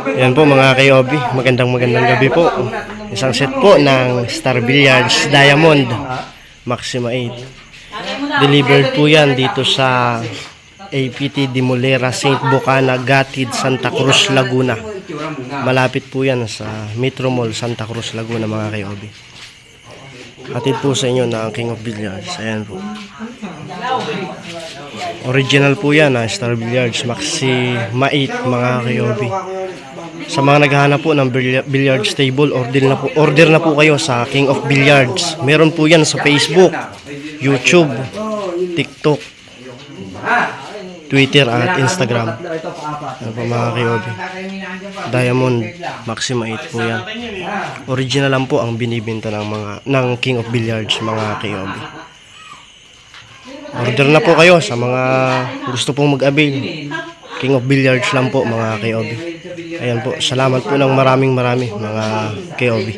Ayan po mga kayobi, magandang gabi po. Isang set po ng Star Billiards Diamond Maxima 8. Delivered po yan dito sa APT Dimolera, St. Bocana, Gatid, Santa Cruz, Laguna. Malapit po yan sa Metro Mall, Santa Cruz, Laguna mga kayobi. Hatid po sa inyo na ang King of Billiards. Ayan po. Original po yan na Star Billiards Maxima 8 mga kayobi. Sa mga naghahanap po ng billiards table, order na po kayo sa King of Billiards. Meron po yan sa Facebook, YouTube, TikTok, Twitter at Instagram. Ano po mga kayobi. Diamond Maxima 8 po yan. Original lang po ang binibenta ng King of Billiards mga kayobi. Order na po kayo sa mga gusto pong mag-avail. King of Billiards lang po mga kayobi. Ayan po, salamat po ng marami mga kayobi.